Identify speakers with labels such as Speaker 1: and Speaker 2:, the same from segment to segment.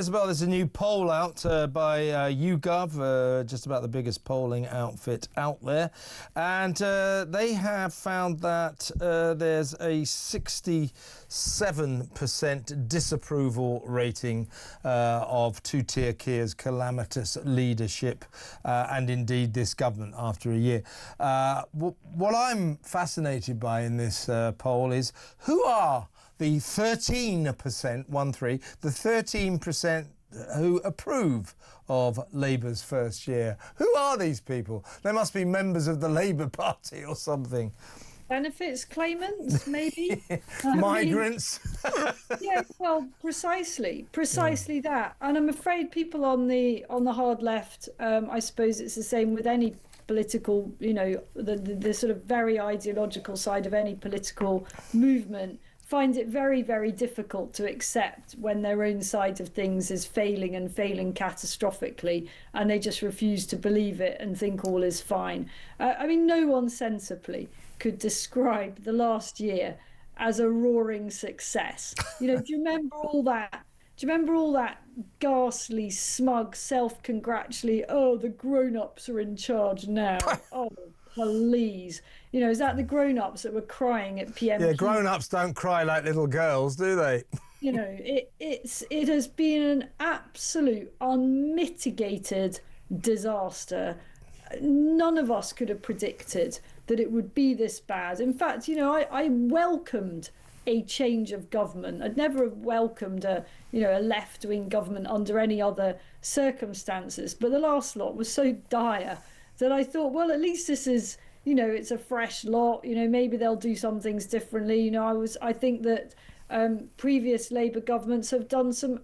Speaker 1: Isabel, there's a new poll out by YouGov, just about the biggest polling outfit out there. And they have found that there's a 67% disapproval rating of two-tier Keir's calamitous leadership and indeed this government after a year. What I'm fascinated by in this poll is who are the 13%, the 13% who approve of Labour's first year. Who are these people? They must be members of the Labour Party or something.
Speaker 2: Benefits claimants, maybe?
Speaker 1: Migrants.
Speaker 2: Yeah, well, precisely that. And I'm afraid people on the hard left, I suppose it's the same with any political, the sort of very ideological side of any political movement, find it very, very difficult to accept when their own side of things is failing and failing catastrophically, and they just refuse to believe it and think all is fine. I mean, no one sensibly could describe the last year as a roaring success. Do you remember all that? Do you remember all that ghastly, smug, self-congratulatory, oh, the grown-ups are in charge now. Oh, please. Is that the grown-ups that were crying at PMQ?
Speaker 1: Yeah, grown-ups don't cry like little girls, do they?
Speaker 2: It has been an absolute unmitigated disaster. None of us could have predicted that it would be this bad. In fact, I welcomed a change of government. I'd never have welcomed a left-wing government under any other circumstances. But the last lot was so dire that I thought, well, at least this is, it's a fresh lot. Maybe they'll do some things differently. I think that previous Labour governments have done some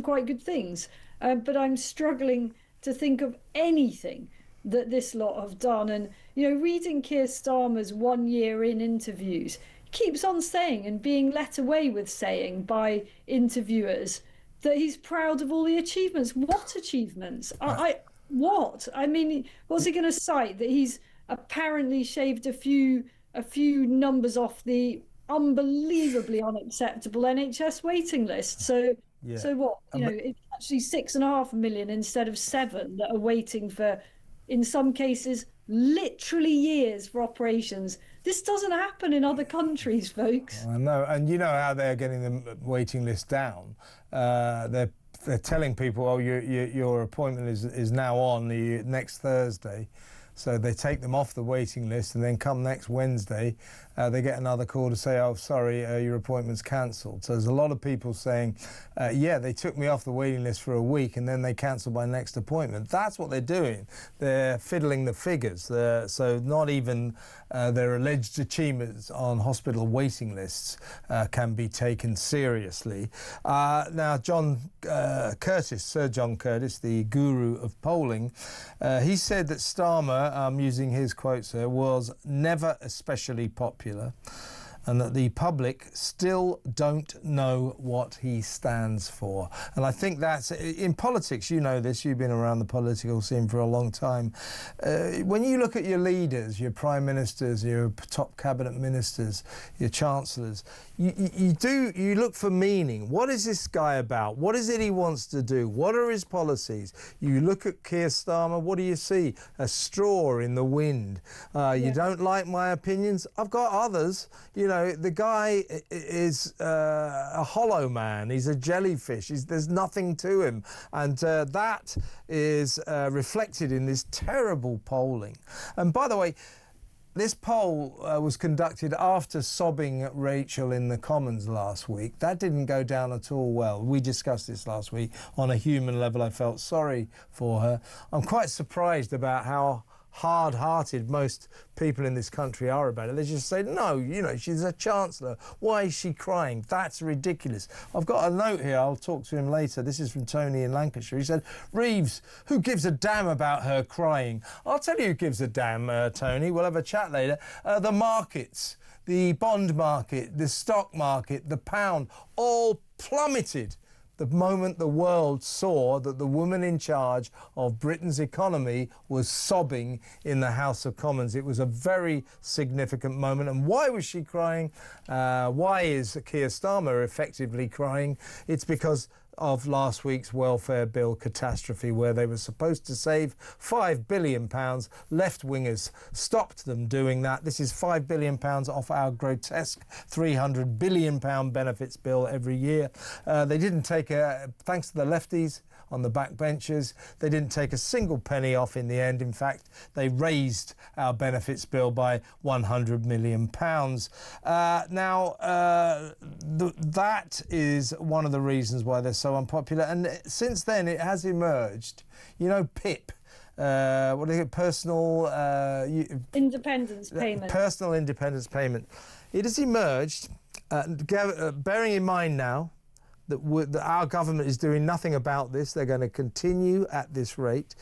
Speaker 2: quite good things. But I'm struggling to think of anything that this lot have done. And, reading Keir Starmer's 1 year in interviews, keeps on saying and being let away with saying by interviewers that he's proud of all the achievements. What achievements? What? I mean, what's he going to cite? That he's apparently shaved a few numbers off the unbelievably unacceptable NHS waiting list. So what? It's actually 6.5 million instead of 7 that are waiting for, in some cases, literally years for operations. This doesn't happen in other countries, folks.
Speaker 1: I know, and you know how they're getting the waiting list down. They're telling people, oh, your appointment is now on next Thursday. So they take them off the waiting list, and then come next Wednesday, they get another call to say, oh, sorry, your appointment's cancelled. So there's a lot of people saying, yeah, they took me off the waiting list for a week, and then they cancelled my next appointment. That's what they're doing. They're fiddling the figures. So not even their alleged achievements on hospital waiting lists can be taken seriously. Now, Sir John Curtis, the guru of polling, he said that Starmer, I'm using his quotes here, was never especially popular, and that the public still don't know what he stands for. And I think that's, in politics, you know this, you've been around the political scene for a long time. When you look at your leaders, your prime ministers, your top cabinet ministers, your chancellors, you look for meaning. What is this guy about? What is it he wants to do? What are his policies? You look at Keir Starmer, what do you see? A straw in the wind. You don't like my opinions? I've got others. The guy is a hollow man. He's a jellyfish. There's nothing to him. And that is reflected in this terrible polling. And by the way, this poll was conducted after sobbing Rachel in the Commons last week. That didn't go down at all well. We discussed this last week. On a human level, I felt sorry for her. I'm quite surprised about how hard-hearted most people in this country are about it. They just say, no, she's a chancellor. Why is she crying? That's ridiculous. I've got a note here. I'll talk to him later. This is from Tony in Lancashire. He said, Reeves, who gives a damn about her crying? I'll tell you who gives a damn, Tony. We'll have a chat later. The markets, the bond market, the stock market, the pound, all plummeted the moment the world saw that the woman in charge of Britain's economy was sobbing in the House of Commons. It was a very significant moment. And why was she crying? Why is Keir Starmer effectively crying? It's because of last week's welfare bill catastrophe, where they were supposed to save £5 billion. Left-wingers stopped them doing that. This is £5 billion off our grotesque £300 billion benefits bill every year. They didn't take thanks to the lefties on the backbenchers, they didn't take a single penny off in the end. In fact, they raised our benefits bill by £100 million. That is one of the reasons why they're so unpopular. And since then, it has emerged, you know, PIP. What is it? Personal
Speaker 2: independence payment.
Speaker 1: Personal independence payment. It has emerged, bearing in mind now that our government is doing nothing about this. They're going to continue at this rate.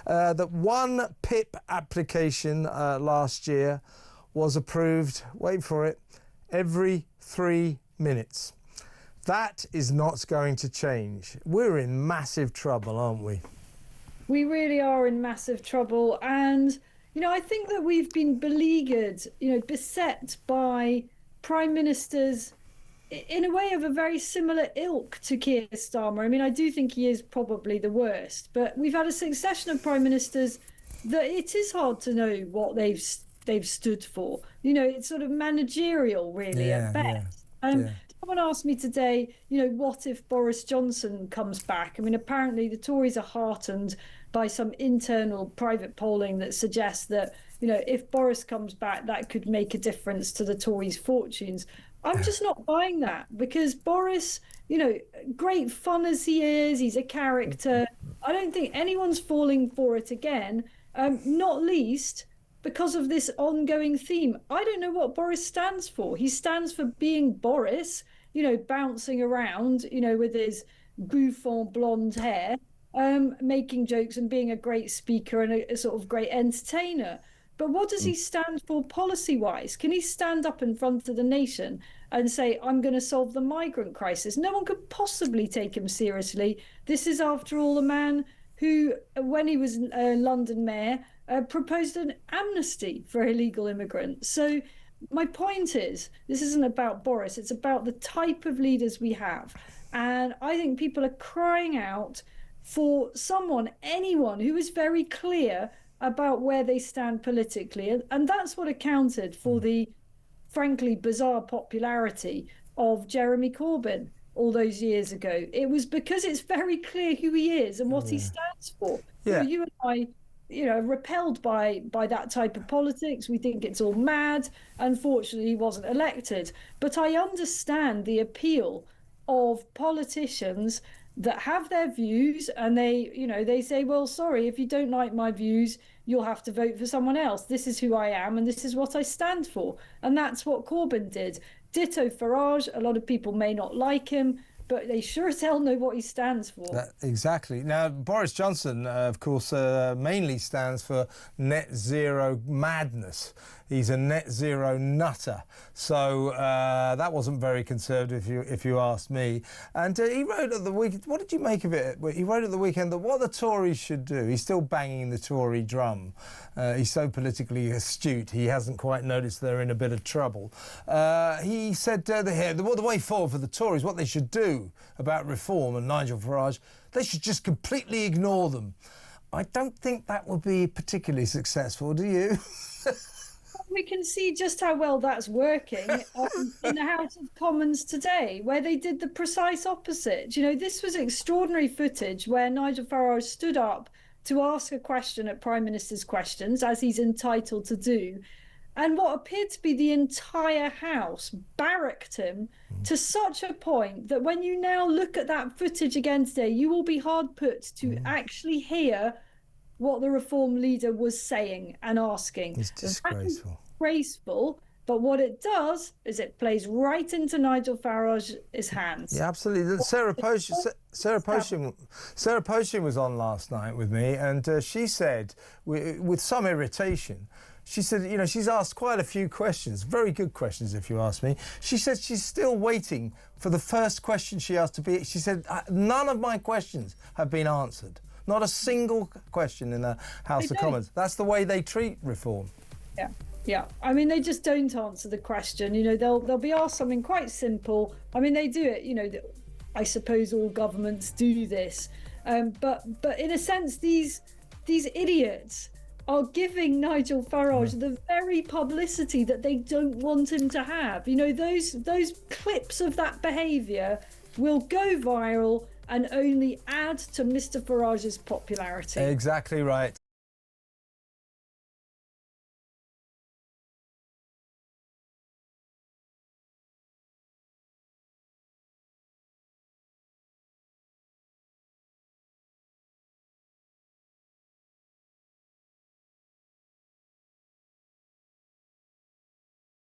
Speaker 1: That one PIP application last year was approved, wait for it, every 3 minutes. That is not going to change. We're in massive trouble, aren't we?
Speaker 2: We really are in massive trouble. And, you know, I think that we've been beleaguered, you know, beset by prime ministers in a way of a very similar ilk to Keir Starmer. I mean, I do think he is probably the worst, but we've had a succession of prime ministers that it is hard to know what they've stood for. You know, it's sort of managerial, really, at best. Someone asked me today, you know, what if Boris Johnson comes back? I mean, apparently the Tories are heartened by some internal private polling that suggests that, you know, if Boris comes back, that could make a difference to the Tories' fortunes. I'm just not buying that, because Boris, you know, great fun as he is, he's a character. I don't think anyone's falling for it again, not least because of this ongoing theme. I don't know what Boris stands for. He stands for being Boris, you know, bouncing around, you know, with his bouffant blonde hair, making jokes and being a great speaker and a sort of great entertainer. But what does he stand for policy-wise? Can he stand up in front of the nation and say, I'm going to solve the migrant crisis? No one could possibly take him seriously. This is, after all, a man who, when he was London mayor, proposed an amnesty for illegal immigrants. So my point is, this isn't about Boris. It's about the type of leaders we have. And I think people are crying out for someone, anyone, who is very clear about where they stand politically. And that's what accounted for the, frankly, bizarre popularity of Jeremy Corbyn all those years ago. It was because it's very clear who he is and what he stands for.
Speaker 1: Yeah.
Speaker 2: You and I, you know, repelled by that type of politics. We think it's all mad. Unfortunately, he wasn't elected. But I understand the appeal of politicians that have their views, and they, you know, they say, well, sorry, if you don't like my views, you'll have to vote for someone else. This is who I am, and this is what I stand for. And that's what Corbyn did. Ditto Farage. A lot of people may not like him, but they sure as hell know what he stands for.
Speaker 1: Exactly. Now, Boris Johnson, of course, mainly stands for net zero madness. He's a net zero nutter. So that wasn't very conservative, if you ask me. And he wrote at the weekend, what did you make of it? He wrote at the weekend that what the Tories should do, he's still banging the Tory drum. He's so politically astute, he hasn't quite noticed they're in a bit of trouble. He said the way forward for the Tories, what they should do about reform and Nigel Farage, they should just completely ignore them. I don't think that would be particularly successful, do you?
Speaker 2: We can see just how well that's working in the House of Commons today, where they did the precise opposite. You know, this was extraordinary footage where Nigel Farage stood up to ask a question at Prime Minister's Questions, as he's entitled to do. And what appeared to be the entire House barracked him to such a point that when you now look at that footage again today, you will be hard put to actually hear what the Reform leader was saying and asking.
Speaker 1: It's disgraceful.
Speaker 2: Disgraceful. But what it does is it plays right into Nigel Farage's hands.
Speaker 1: Yeah, absolutely. Sarah Poshin was on last night with me, and she said, with some irritation, she said, you know, she's asked quite a few questions, very good questions if you ask me. She said she's still waiting for the first question she asked to be. She said, none of my questions have been answered. Not a single question in the House of Commons. That's the way they treat reform.
Speaker 2: Yeah. Yeah, I mean, they just don't answer the question. You know, they'll be asked something quite simple. I mean, they do it, you know, I suppose all governments do this. But in a sense, these idiots are giving Nigel Farage the very publicity that they don't want him to have. You know, those clips of that behaviour will go viral and only add to Mr. Farage's popularity.
Speaker 1: Exactly right.